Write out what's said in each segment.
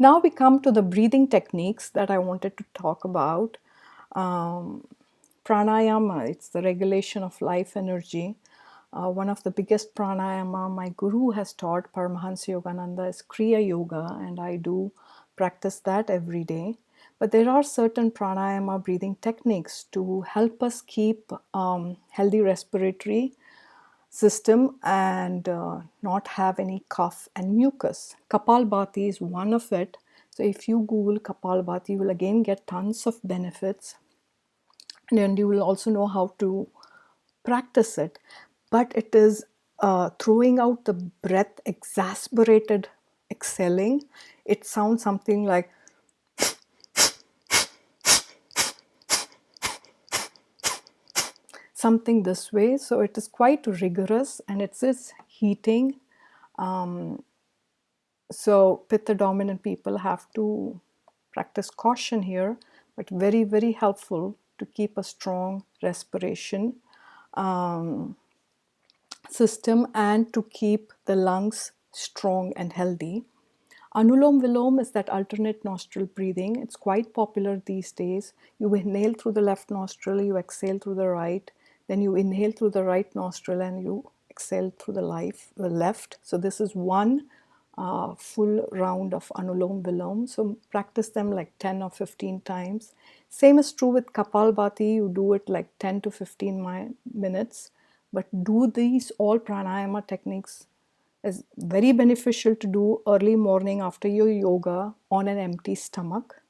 Now we come to the breathing techniques that I wanted to talk about. Pranayama, it's the regulation of life energy. One of the biggest pranayama my guru has taught, Paramahansa Yogananda, is Kriya Yoga, and I do practice that every day. But there are certain pranayama breathing techniques to help us keep healthy respiratory system and not have any cough and mucus. Kapalbhati is one of it. So if you Google Kapalbhati, you will again get tons of benefits, and you will also know how to practice it. But it is throwing out the breath, exasperated exhaling. It sounds something like something this way. So it is quite rigorous, and it is heating. So pitta dominant people have to practice caution here, but very, very helpful to keep a strong respiration system and to keep the lungs strong and healthy. Anulom Vilom is that alternate nostril breathing. It's quite popular these days. You inhale through the left nostril, you exhale through the right, then you inhale through the right nostril and you exhale through the left. So this is one full round of Anulom Vilom. So practice them like 10 or 15 times. Same is true with Kapalbhati. You do it like 10 to 15 minutes. But do these all pranayama techniques is very beneficial to do early morning after your yoga on an empty stomach.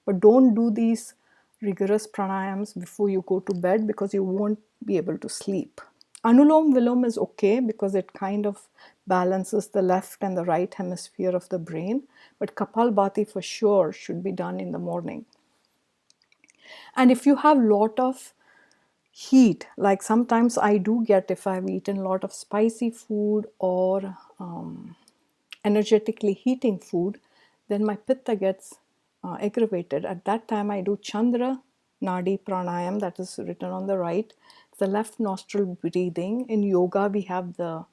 But don't do these rigorous pranayams before you go to bed because you won't be able to sleep. Anulom Vilom is okay because it kind of balances the left and the right hemisphere of the brain, but Kapalbhati for sure should be done in the morning. And if you have lot of heat, like sometimes I do get, if I've eaten a lot of spicy food or energetically heating food, then my pitta gets aggravated. At that time I do Chandra Nadi Pranayam, that is written on the right. It's the left nostril breathing. In yoga we have the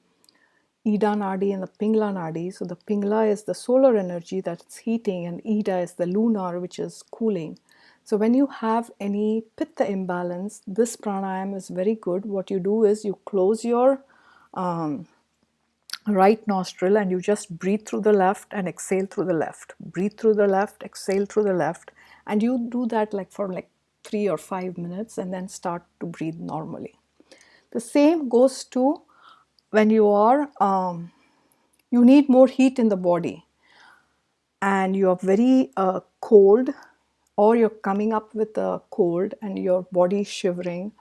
Ida Nadi and the Pingla Nadi. So the Pingla is the solar energy that's heating, and Ida is the lunar, which is cooling. So when you have any pitta imbalance, this pranayam is very good. What you do is you close your right nostril and you just breathe through the left and exhale through the left. Breathe through the left, exhale through the left. And you do that like for like 3 or 5 minutes and then start to breathe normally. The same goes to when you are, you need more heat in the body and you are very cold, or you're coming up with a cold and your body is shivering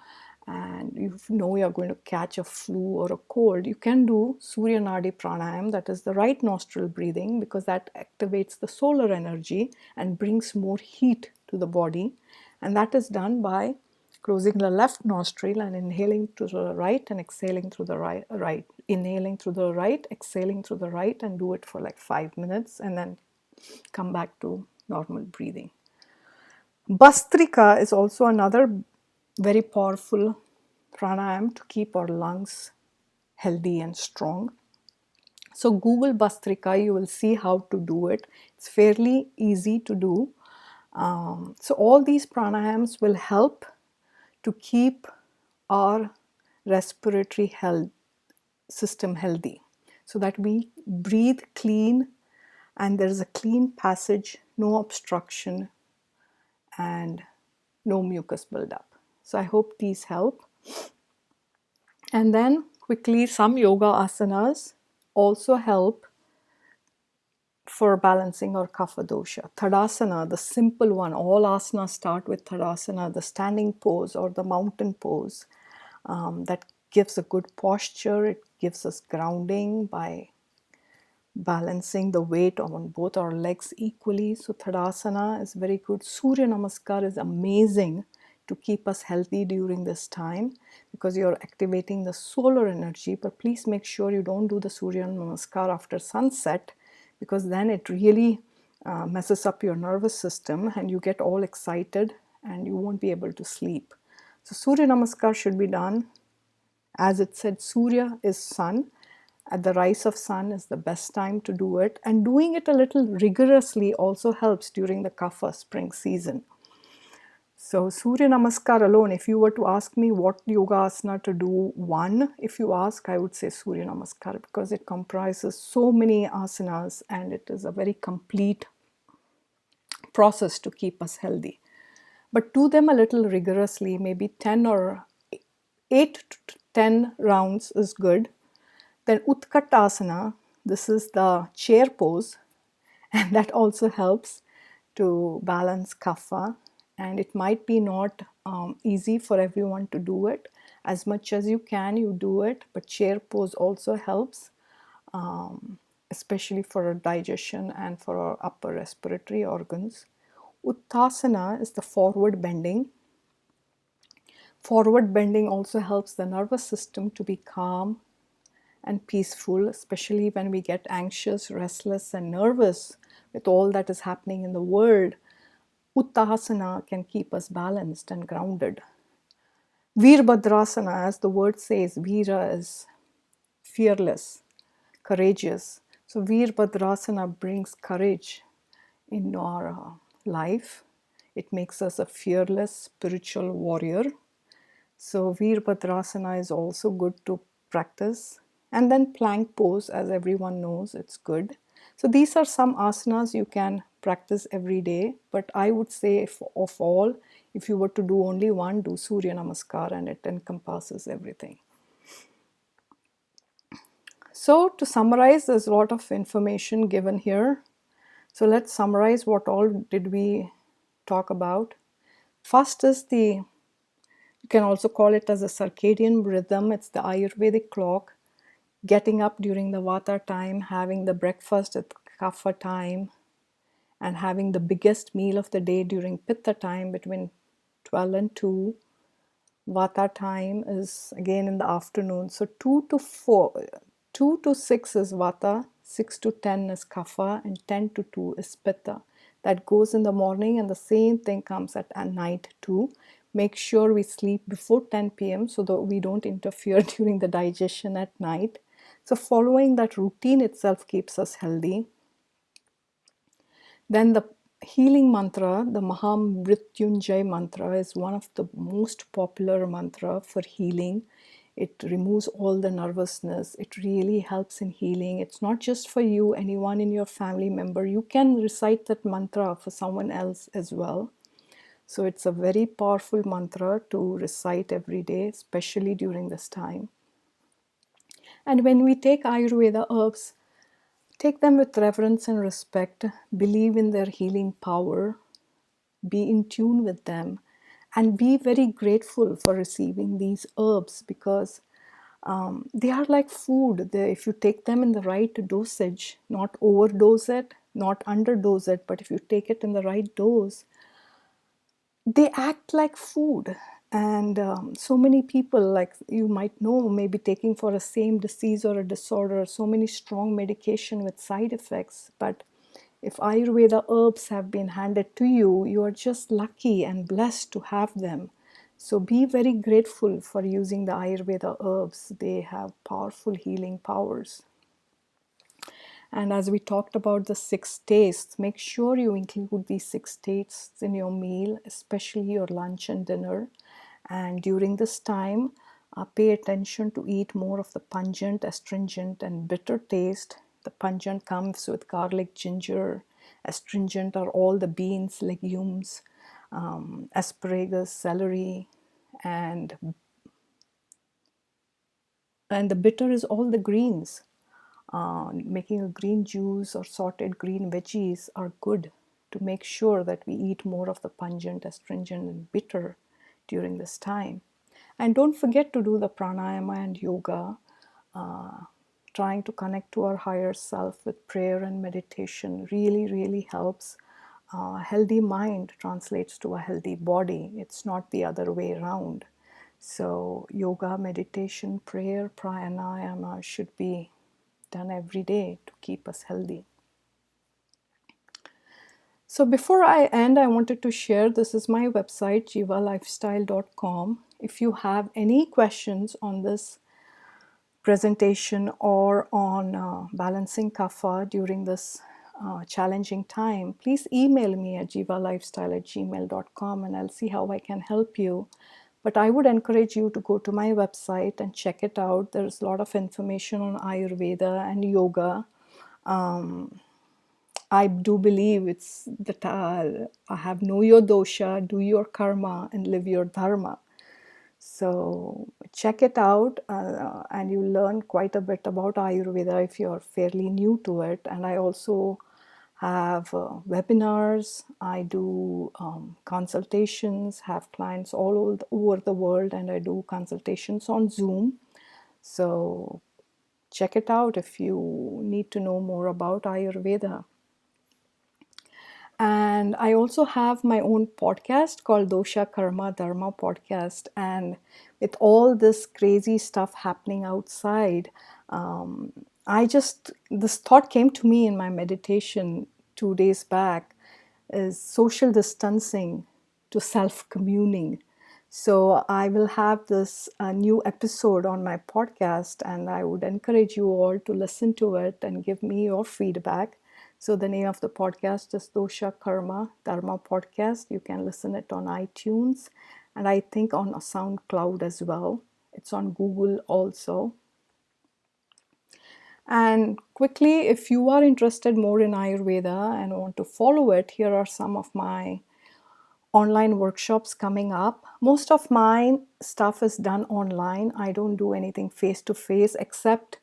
and you know you're going to catch a flu or a cold, you can do Surya Nadi Pranayam, that is the right nostril breathing, because that activates the solar energy and brings more heat to the body. And that is done by closing the left nostril and inhaling to the right and exhaling through the right. Inhaling through the right, exhaling through the right, and do it for like 5 minutes and then come back to normal breathing. Bastrika is also another very powerful pranayam to keep our lungs healthy and strong. So Google Bastrika, you will see how to do it. It's fairly easy to do. So all these pranayams will help to keep our respiratory health system healthy, so that we breathe clean and there is a clean passage, no obstruction and no mucus buildup. So I hope these help. And then quickly, some yoga asanas also help for balancing our kapha dosha. Tadasana, the simple one, all asanas start with Tadasana, the standing pose or the mountain pose. That gives a good posture. It gives us grounding by balancing the weight on both our legs equally. So Tadasana is very good. Surya Namaskar is amazing to keep us healthy during this time because you're activating the solar energy. But please make sure you don't do the Surya Namaskar after sunset, because then it really messes up your nervous system and you get all excited and you won't be able to sleep. So Surya Namaskar should be done, as it said, Surya is sun, At the rise of sun is the best time to do it, and doing it a little rigorously also helps during the kapha spring season. So Surya Namaskar alone, if you were to ask me what yoga asana to do, one, if you ask, I would say Surya Namaskar, because it comprises so many asanas and it is a very complete process to keep us healthy. But do them a little rigorously, maybe 10 or 8 to 10 rounds is good. Then Utkatasana, this is the chair pose, and that also helps to balance kapha. And it might be not easy for everyone to do it. As much as you can, you do it, but chair pose also helps, especially for our digestion and for our upper respiratory organs. Uttasana is the forward bending. Forward bending also helps the nervous system to be calm and peaceful, especially when we get anxious, restless, and nervous with all that is happening in the world. Uttasana can keep us balanced and grounded. Veerbhadrasana, as the word says, Veera is fearless, courageous. So Veerbhadrasana brings courage in our life. It makes us a fearless spiritual warrior. So Veerbhadrasana is also good to practice. And then plank pose, as everyone knows, it's good. So these are some asanas you can practice every day. But I would say, of all, if you were to do only one, do Surya Namaskar, and it encompasses everything. So to summarize, there's a lot of information given here. So let's summarize what all did we talk about. First is you can also call it as a circadian rhythm. It's the Ayurvedic clock. Getting up during the Vata time, having the breakfast at Kapha time, and having the biggest meal of the day during Pitta time between 12 and 2. Vata time is again in the afternoon. So 2 to 6 is Vata, 6 to 10 is Kapha, and 10 to 2 is Pitta. That goes in the morning, and the same thing comes at night too. Make sure we sleep before 10 p.m. so that we don't interfere during the digestion at night. So following that routine itself keeps us healthy. Then the healing mantra, the Mahamrityunjay mantra, is one of the most popular mantra for healing. It removes all the nervousness. It really helps in healing. It's not just for you, anyone in your family member. You can recite that mantra for someone else as well. So it's a very powerful mantra to recite every day, especially during this time. And when we take Ayurveda herbs, take them with reverence and respect, believe in their healing power, be in tune with them, and be very grateful for receiving these herbs, because they are like food. If you take them in the right dosage, not overdose it, not underdose it, but if you take it in the right dose, they act like food. And so many people, like you might know, may be taking for a same disease or a disorder, so many strong medication with side effects. But if Ayurveda herbs have been handed to you, you are just lucky and blessed to have them. So be very grateful for using the Ayurveda herbs. They have powerful healing powers. And as we talked about the 6 tastes, make sure you include these 6 tastes in your meal, especially your lunch and dinner. And during this time, pay attention to eat more of the pungent, astringent, and bitter taste. The pungent comes with garlic, ginger. Astringent are all the beans, legumes, asparagus, celery, and the bitter is all the greens. Making a green juice or sorted green veggies are good to make sure that we eat more of the pungent, astringent, and bitter during this time. And don't forget to do the pranayama and yoga, trying to connect to our higher self with prayer and meditation really, really helps. A healthy mind translates to a healthy body. It's not the other way around. So yoga, meditation, prayer, pranayama should be done every day to keep us healthy. So before I end, I wanted to share, this is my website, JeevaLifestyle.com. If you have any questions on this presentation or on balancing kapha during this challenging time, please email me at JeevaLifestyle@gmail.com and I'll see how I can help you. But I would encourage you to go to my website and check it out. There's a lot of information on Ayurveda and yoga. I do believe it's that I have know your dosha, do your karma, and live your dharma. So check it out, and you learn quite a bit about Ayurveda if you're fairly new to it. And I also have webinars. I do consultations, have clients all over the world, and I do consultations on Zoom. So check it out if you need to know more about Ayurveda. And I also have my own podcast called Dosha Karma Dharma Podcast. And with all this crazy stuff happening outside, this thought came to me in my meditation 2 days back, is social distancing to self-communing. So I will have this new episode on my podcast, and I would encourage you all to listen to it and give me your feedback. So the name of the podcast is Dosha Karma Dharma Podcast. You can listen it on iTunes, and I think on a SoundCloud as well. It's on Google also. And quickly, if you are interested more in Ayurveda and want to follow it, here are some of my online workshops coming up. Most of my stuff is done online. I don't do anything face to face except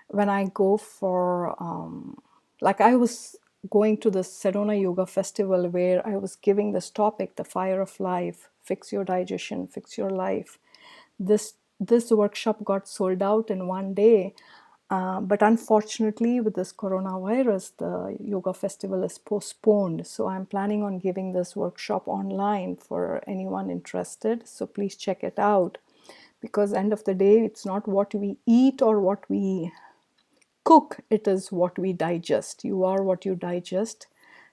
when I go for, like I was going to the Sedona Yoga Festival where I was giving this topic, the fire of life, fix your digestion, fix your life. This workshop got sold out in one day. But unfortunately, with this coronavirus, the yoga festival is postponed. So I'm planning on giving this workshop online for anyone interested. So please check it out. Because end of the day, it's not what we eat or what we cook, it is what we digest. You are what you digest.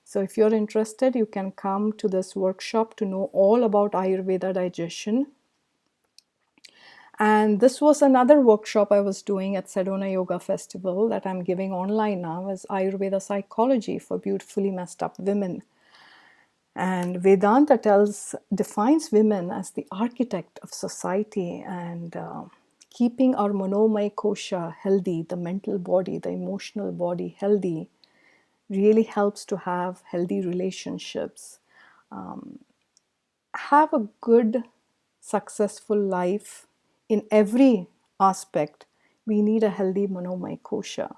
So if you're interested, you can come to this workshop to know all about Ayurveda digestion. And this was another workshop I was doing at Sedona Yoga Festival that I'm giving online now, is Ayurveda Psychology for Beautifully Messed Up Women. And Vedanta defines women as the architect of society, and keeping our manomaya kosha healthy, the mental body, the emotional body healthy, really helps to have healthy relationships, have a good, successful life in every aspect. We need a healthy manomaya kosha.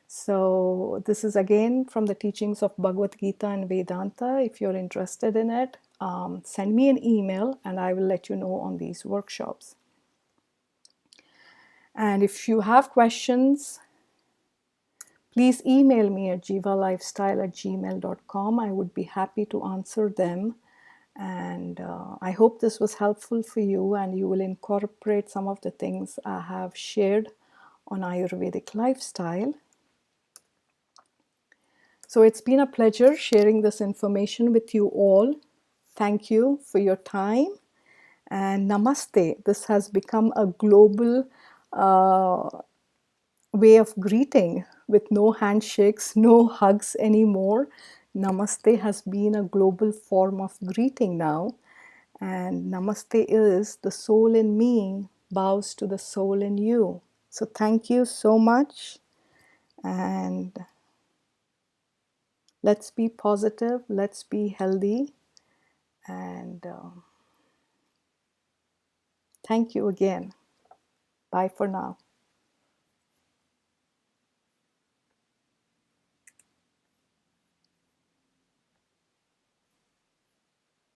So this is again from the teachings of Bhagavad Gita and Vedanta. If you're interested in it, send me an email and I will let you know on these workshops. And if you have questions, please email me at JeevaLifestyle@gmail.com. I would be happy to answer them. And I hope this was helpful for you and you will incorporate some of the things I have shared on Ayurvedic lifestyle. So it's been a pleasure sharing this information with you all. Thank you for your time. And Namaste. This has become a global way of greeting with no handshakes, no hugs anymore. Namaste has been a global form of greeting now. And Namaste is the soul in me bows to the soul in you. So thank you so much. And let's be positive, let's be healthy. And thank you again. Bye for now.